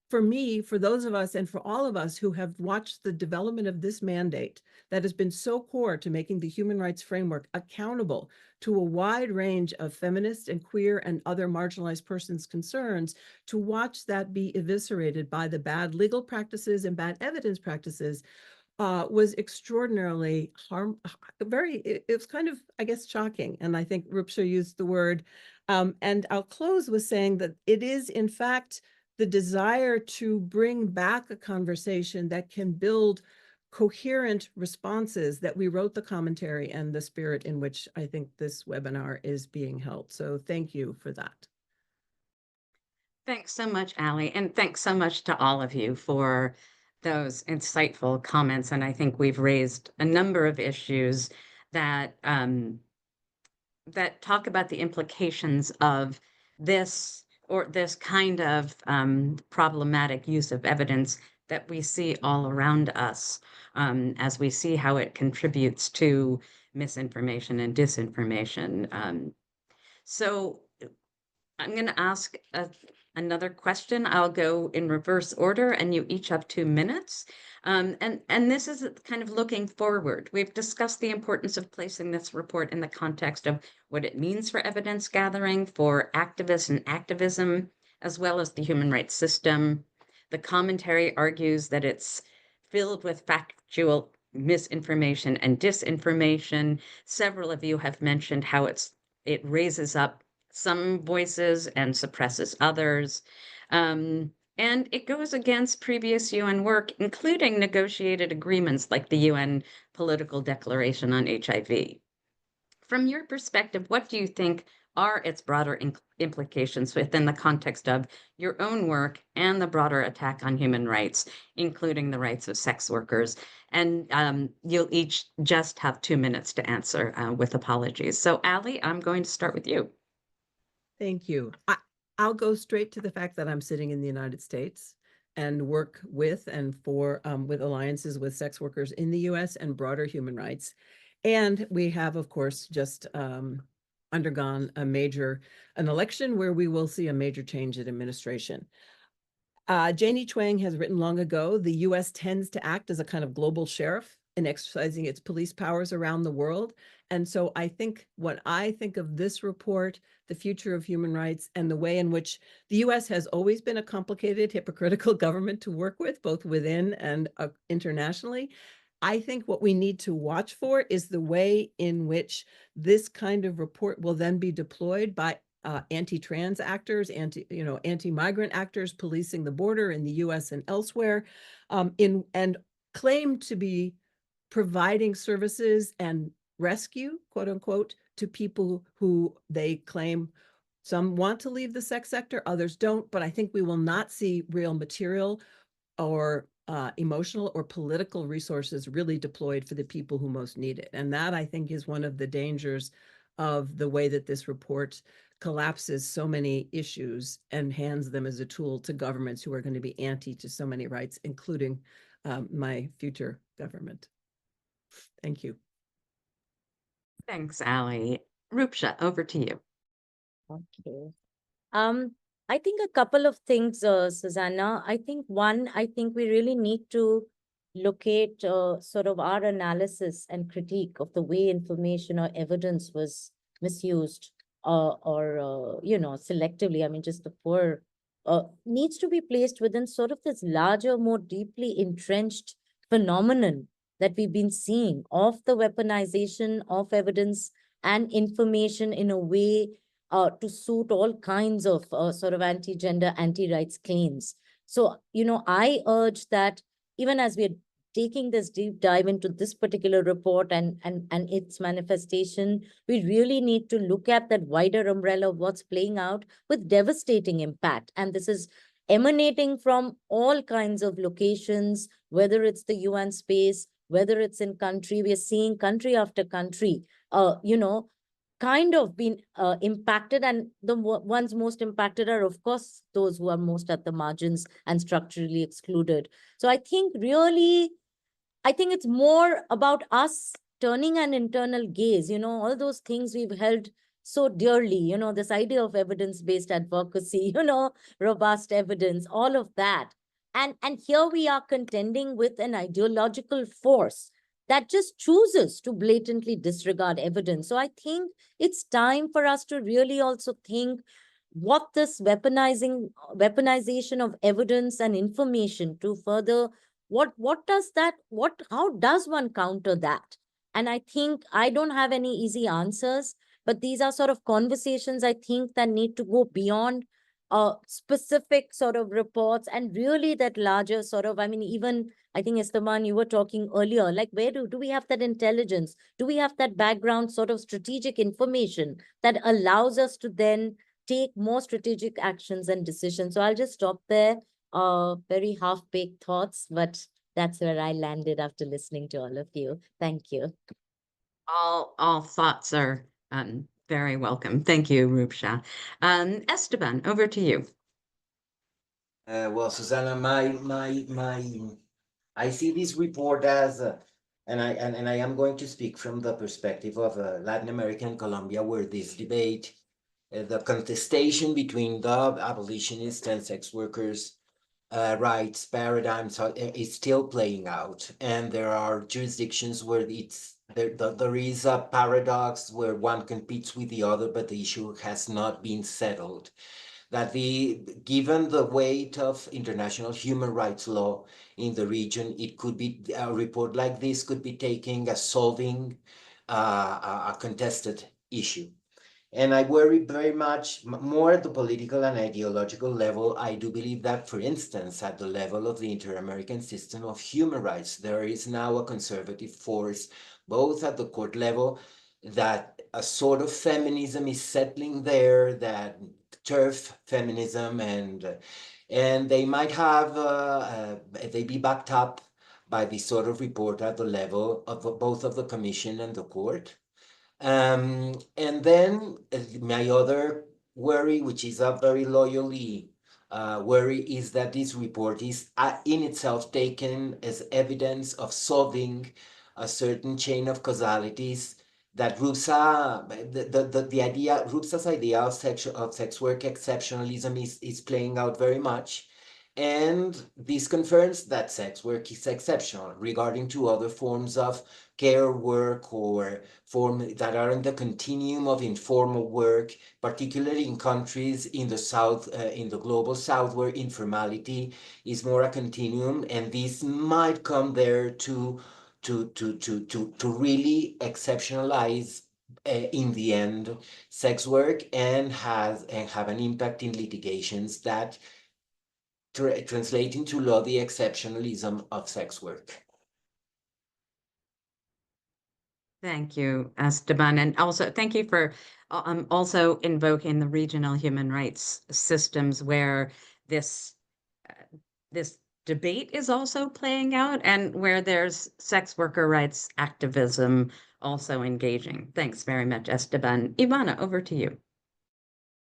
for me, for those of us and for all of us who have watched the development of this mandate that has been so core to making the human rights framework accountable to a wide range of feminist and queer and other marginalized persons' concerns, to watch that be eviscerated by the bad legal practices and bad evidence practices was extraordinarily it was kind of, I guess, shocking. And I think Rupsha used the word, and I'll close with saying that it is, in fact, the desire to bring back a conversation that can build coherent responses that we wrote the commentary and the spirit in which I think this webinar is being held. So thank you for that. Thanks so much, Allie, and thanks so much to all of you for those insightful comments. And I think we've raised a number of issues that that talk about the implications of this kind of problematic use of evidence that we see all around us, as we see how it contributes to misinformation and disinformation. So I'm going to ask another question. I'll go in reverse order, and you each have 2 minutes. And this is kind of looking forward. We've discussed the importance of placing this report in the context of what it means for evidence gathering, for activists and activism, as well as the human rights system. The commentary argues that it's filled with factual misinformation and disinformation. Several of you have mentioned how it raises up some voices and suppresses others. And it goes against previous UN work, including negotiated agreements like the UN Political Declaration on HIV. from your perspective, what do you think are its broader implications within the context of your own work and the broader attack on human rights, including the rights of sex workers? And you'll each just have 2 minutes to answer with apologies. So Ali, I'm going to start with you. Thank you. I'll go straight to the fact that I'm sitting in the United States and work with and for with alliances with sex workers in the US and broader human rights. And we have, of course, just undergone an election where we will see a major change in administration. Janie Chuang has written long ago, the US tends to act as a kind of global sheriff in exercising its police powers around the world. And so I think what I think of this report, the future of human rights, and the way in which the US has always been a complicated, hypocritical government to work with, both within and internationally. I think what we need to watch for is the way in which this kind of report will then be deployed by anti-trans actors, anti-migrant actors policing the border in the US and elsewhere, and claim to be providing services and rescue, quote unquote, to people who they claim some want to leave the sex sector, others don't. But I think we will not see real material or emotional or political resources really deployed for the people who most need it. And that, I think, is one of the dangers of the way that this report collapses so many issues and hands them as a tool to governments who are going to be anti to so many rights, including my future government. Thank you. Thanks, Ali. Rupsha, over to you. Okay. I think a couple of things, Susanna. I think we really need to locate sort of our analysis and critique of the way information or evidence was misused or selectively. I mean, just the poor needs to be placed within sort of this larger, more deeply entrenched phenomenon that we've been seeing of the weaponization of evidence and information in a way to suit all kinds of sort of anti-gender, anti-rights claims. So, I urge that even as we're taking this deep dive into this particular report and its manifestation, we really need to look at that wider umbrella of what's playing out with devastating impact. And this is emanating from all kinds of locations, whether it's the UN space, whether it's in country. We are seeing country after country, kind of been impacted, and the ones most impacted are, of course, those who are most at the margins and structurally excluded. So I think it's more about us turning an internal gaze, all those things we've held so dearly, this idea of evidence-based advocacy, robust evidence, all of that. And here we are contending with an ideological force that just chooses to blatantly disregard evidence. So I think it's time for us to really also think what this weaponization of evidence and information to further, how does one counter that? And I think I don't have any easy answers, but these are sort of conversations I think that need to go beyond specific sort of reports and really that larger sort of, even I think, Esteban, you were talking earlier, like where do we have that intelligence? Do we have that background sort of strategic information that allows us to then take more strategic actions and decisions? So I'll just stop there. Very half-baked thoughts, but that's where I landed after listening to all of you. Thank you. All thoughts are very welcome. Thank you, Rupsha. Esteban, over to you. Well, Susanna, I see this report as, and I am going to speak from the perspective of Latin America and Colombia, where this debate, the contestation between the abolitionists and sex workers' rights paradigms is still playing out, and there are jurisdictions where there is a paradox where one competes with the other, but the issue has not been settled. That given the weight of international human rights law in the region, it could be a report like this could be taking as solving a contested issue. And I worry very much more at the political and ideological level. I do believe that, for instance, at the level of the Inter-American system of human rights, there is now a conservative force, both at the court level, that a sort of feminism is settling there, that turf feminism, and they might have they be backed up by this sort of report at the level of both of the Commission and the Court. And then my other worry, which is a very loyally worry, is that this report is in itself taken as evidence of solving a certain chain of causalities that Rupsa's idea of sex work exceptionalism is playing out very much. And this confirms that sex work is exceptional regarding to other forms of care work or forms that are in the continuum of informal work, particularly in countries in the South, in the global South, where informality is more a continuum. And this might come there to really exceptionalize in the end sex work and have an impact in litigations that translate into law the exceptionalism of sex work. Thank you, Esteban, and also thank you for also invoking the regional human rights systems where this debate is also playing out and where there's sex worker rights activism also engaging. Thanks very much, Esteban. Ivana, over to you.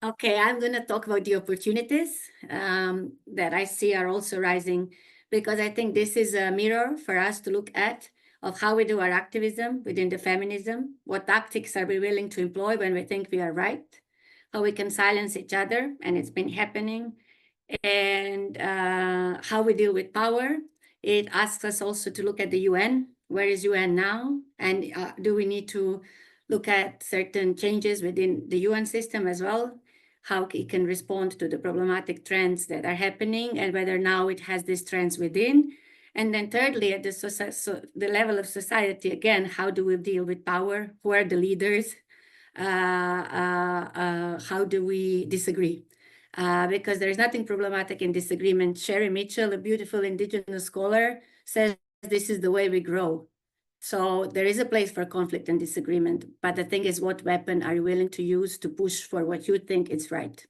Okay, I'm going to talk about the opportunities that I see are also rising, because I think this is a mirror for us to look at of how we do our activism within the feminism. What tactics are we willing to employ when we think we are right? How we can silence each other, and it's been happening. And how we deal with power. It asks us also to look at the UN. Where is UN now? And do we need to look at certain changes within the UN system as well? How it can respond to the problematic trends that are happening, and whether now it has these trends within. And then thirdly, at the level of society, again, how do we deal with power? Who are the leaders? How do we disagree? Because there is nothing problematic in disagreement. Sherry Mitchell, a beautiful indigenous scholar, says this is the way we grow. So there is a place for conflict and disagreement, but the thing is, what weapon are you willing to use to push for what you think is right?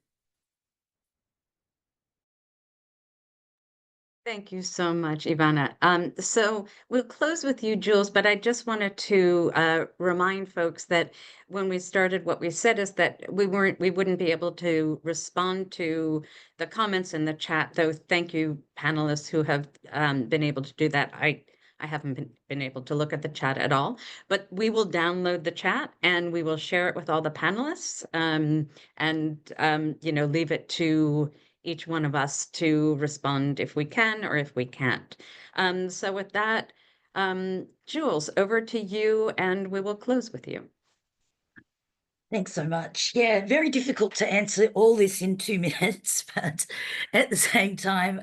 Thank you so much, Ivana. So we'll close with you, Jules, but I just wanted to remind folks that when we started, what we said is that we wouldn't be able to respond to the comments in the chat, though thank you, panelists who have been able to do that. I haven't been able to look at the chat at all, but we will download the chat and we will share it with all the panelists and leave it to each one of us to respond if we can or if we can't. So with that, Jules, over to you, and we will close with you. Thanks so much. Yeah, very difficult to answer all this in 2 minutes, but at the same time,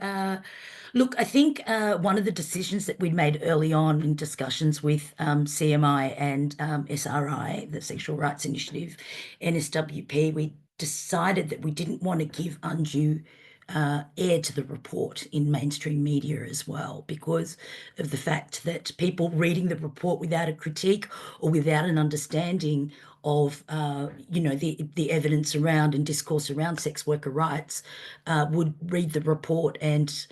look, I think one of the decisions that we made early on in discussions with CMI and SRI, the Sexual Rights Initiative, NSWP, we decided that we didn't want to give undue air to the report in mainstream media as well, because of the fact that people reading the report without a critique or without an understanding of the evidence around and discourse around sex worker rights would read the report and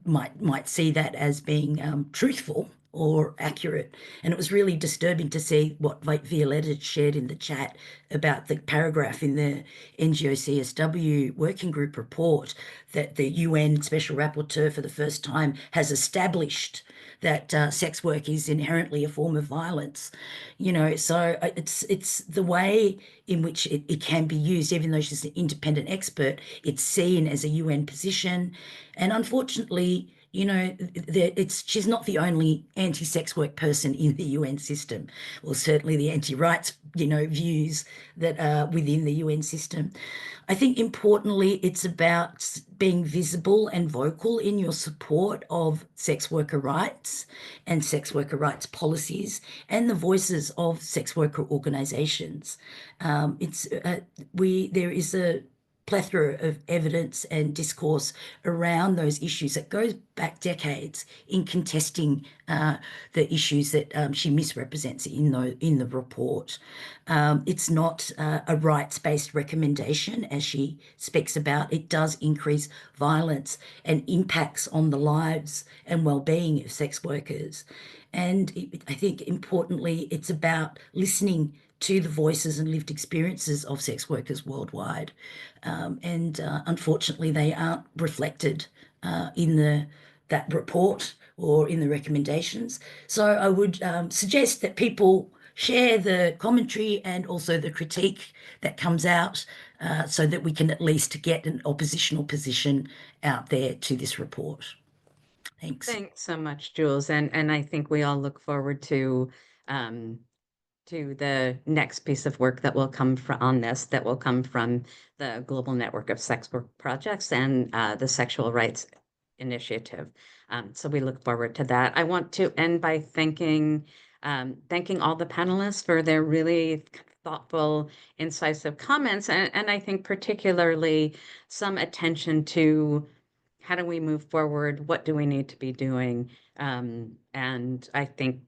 might see that as being truthful or accurate. And it was really disturbing to see what Violetta shared in the chat about the paragraph in the NGO CSW working group report that the UN Special Rapporteur for the first time has established that sex work is inherently a form of violence. So it's the way in which it can be used. Even though she's an independent expert, it's seen as a UN position. And unfortunately, she's not the only anti-sex work person in the UN system, or certainly the anti-rights, views that are within the UN system. I think importantly, it's about being visible and vocal in your support of sex worker rights and sex worker rights policies and the voices of sex worker organizations. There is plethora of evidence and discourse around those issues that goes back decades in contesting the issues that she misrepresents in the report. It's not a rights-based recommendation, as she speaks about. It does increase violence and impacts on the lives and well-being of sex workers. And I think importantly, it's about listening to the voices and lived experiences of sex workers worldwide. Unfortunately, they aren't reflected in that report or in the recommendations. So I would suggest that people share the commentary and also the critique that comes out so that we can at least get an oppositional position out there to this report. Thanks. Thanks so much, Jules. And I think we all look forward to the next piece of work that will come on this, that will come from the Global Network of Sex Work Projects and the Sexual Rights Initiative. So we look forward to that. I want to end by thanking all the panelists for their really thoughtful, incisive comments, and I think particularly some attention to how do we move forward? What do we need to be doing? And I think,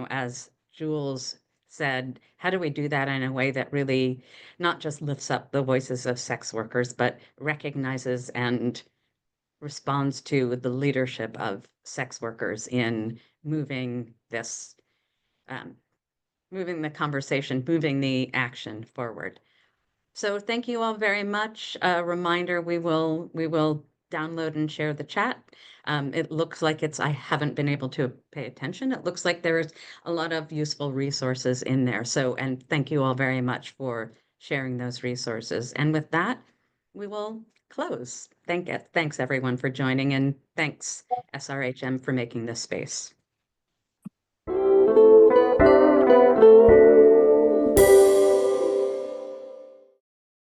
as Jules said, how do we do that in a way that really not just lifts up the voices of sex workers, but recognizes and responds to the leadership of sex workers in moving this, moving the conversation, moving the action forward. So thank you all very much. A reminder, we will download and share the chat. It looks like I haven't been able to pay attention. It looks like there's a lot of useful resources in there. So, and thank you all very much for sharing those resources. And with that, we will close. Thanks everyone for joining, and thanks SRHM for making this space.